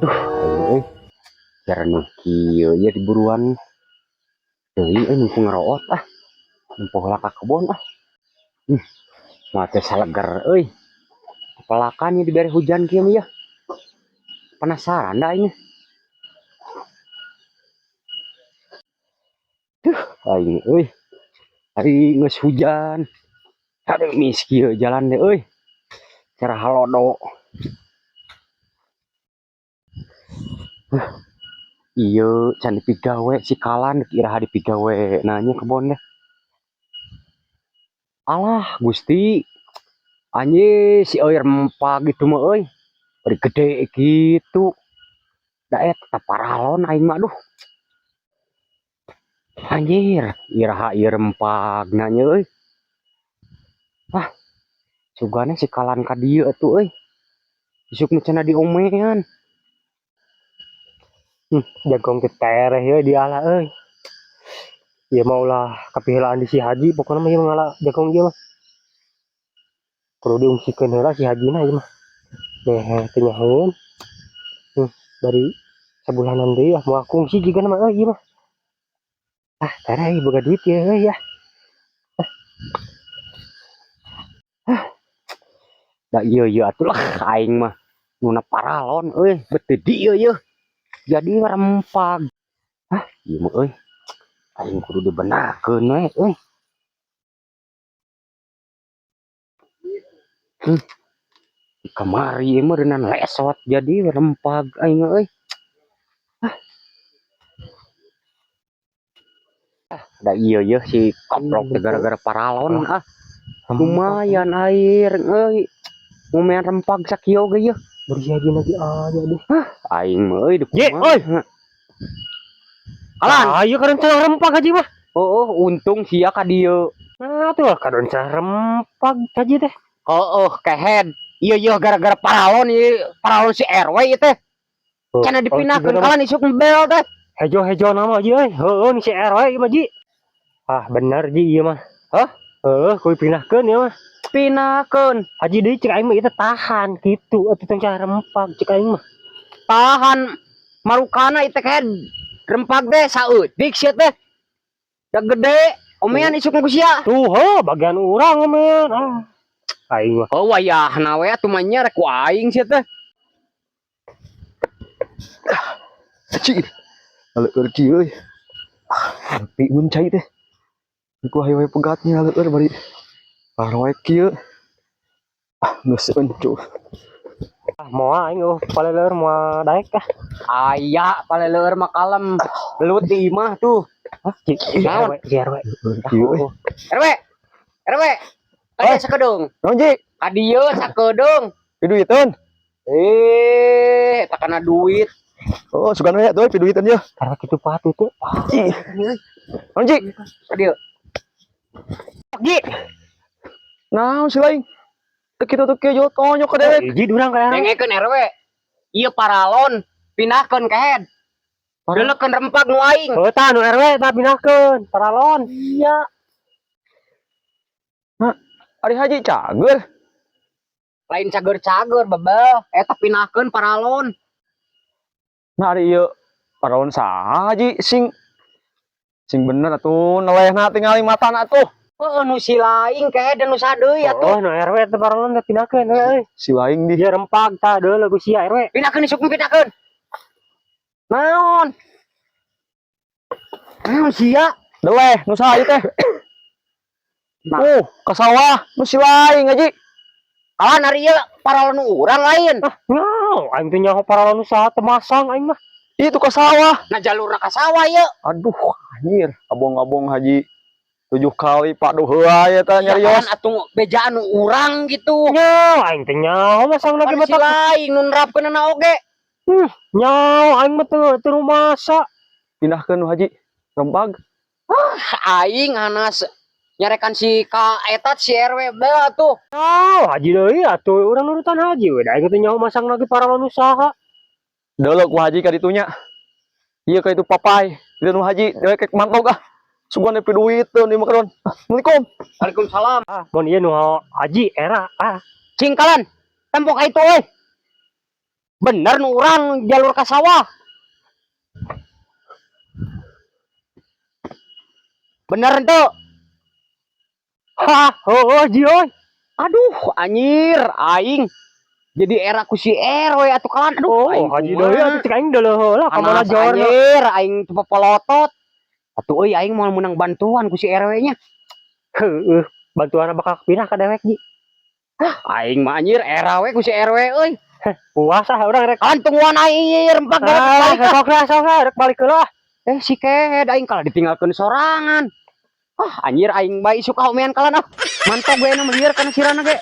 Duh, ayo cara nu kieu ya di buruan deui mumpung ngeroot mumpung heula ka kebon mah teh saleger euy pelakan ya dibere hujan kieu ya penasaran da ini aing euy hari geus hujan aduh mis kieu jalan deh euy cara halodo iya can dipigawe si kalan iraha dipigawe nanya kebon deh alah gusti anjir si euy rempah gitu mah euy bari gede gitu da tetap paralon aing mah aduh anjir iraha ieu rempah nanya euy sugana si kalan ka dieu atuh euy isuk mah cenah diomean Jagong tereh ya di ala euy. Ya maulah kapihelaan di si Haji pokoknya mah ieu ngala jagong ieu mah. Perlu diungsikeun heula si Hajina ieu mah. Teh teu nyahoeun. Dari sabulanan deui moal kungsi jiga mah euy ieu mah. Tareh boga duit ya euy ya. da ieu atuh lah aing mah nuna paralon euy beuteut dieu jadi rempah ieu mah euy aing kudu dibenakeun we euy kamari ieu mah reunan lesot jadi rempah aing euy da ieu si koplok gara-gara paralon lumayan air euy lumayan rempah sakieu ge yeuh Beri Haji lagi aja deh. aing mah euy Ye, oi. Kalan Ayo kan cara rempah Haji mah. untung sia ka dieu Nah tuh kadon cara rempah Haji teh. kehead iya gara-gara paralon si RW ieu teh cenah dipindahkeun kalan isuk bel teh hejo nama Ji euy. Heueuh ni si RW ieu mah Ji. Bener Ji ieu mah. Kuy pindahkeun ieu mah. pinahkeun Haji deui cek aing mah ieu tahan kitu atuh teh cara rempah cek aing mah. tahan marukana ieu teh kehead rempah teh saeutik sia teh da gede omean isuk ku sia Tuh bagian urang men. Aing mah. Wayahna we atuh mah nya rek ku aing sia teh Cik, aleur kieu euy. Tapi muncai teh. Ku hayu pegatnya aleur bari. Roek kieu. Geus encu. Moal aing paleleur moal daek aya paleleur mah kalem lelut di imah tuh Naon? Si RW. Kieu euy. RW aya sakedung Naon Ji? ka dieu sakedung Piduiteun. eta kana duit Oh, sugan we atuh piduiteun ye. Karena kitu patut tuh. Naon Ji? ka dieu Ji, Naon si lain? Teu kitu teu kieu tonyok ka dewek. Ji durang ka RW. dengekeun RW ieu paralon pinahkeun ka head deulekeun rempah nu aing Tah nu RW tah pindahkeun paralon. iya Ari Haji cager. lain cager-cager bebel eta pinahkeun paralon Nah ari ieu paraon saha Haji sing bener atuh nelehna tinggal matana atuh. nu si laing ka head nu sadeui atuh Nu RW teh paralon teh pindahkeun euy. Si laing di Dia rempag tah deuleu ku sia RW. pinahkeun isuk pinahkeun naon sia deleh nu saha ieu teh. Ke sawah nu si laing Haji. kawan hari ieu paralon urang lain Aing teh nyaho paralon usaha teh masang aing mah. Itu ke sawah. nah jalurna ka sawah ieu Aduh anjir abong-abong Haji 7 kali Pak Duhua ya teh nyarios. atuh bejaan urang gitu Nyaho aing teh nyaho masang lagi si mata. lain nun nerapkeunna oge Nyaho aing mah teu rumasa. Pindahkeun nu Haji rempag. aing hanas nyarekan si ka etat si RW bel atuh Haji deui atuh urang nurutan Haji we da aing teh nyaho masang lagi paralon usaha. Deuleu ku Haji ka ditunya. Ieu ka itu papai. Itu nu Haji dewek kek mantog sugan nepi duit teu di makaron. Assalamualaikum. Waalaikumsalam Mun ieu nu Haji era cing kalan tempok ka itu euy Bener nu urang jalur ka sawah. Bener ente. Hah, oh Ji euy. Aduh, anjir, aing jadi era ku si RW atuh kalan. Aduh, Oh, aing Haji kumaha. deui atuh cek aing deuleuh heula ka mana Panas jor. anjir, aing teu polotot. Atuh euy aing mau menang bantuan ku si RW-nya. Heueuh, bantuan bakal pindah ka dewek Ji. Aing mah anjir era we ku si RW euy. Puas ah urang rek. Kantungan aing rempak Ah, balik. sok rek balik heula. Si Ked aing kalah ditinggalkeun sorangan. Anjir aing bae suka homean kalan ah. Mantap gue na melieur kana sirana ge.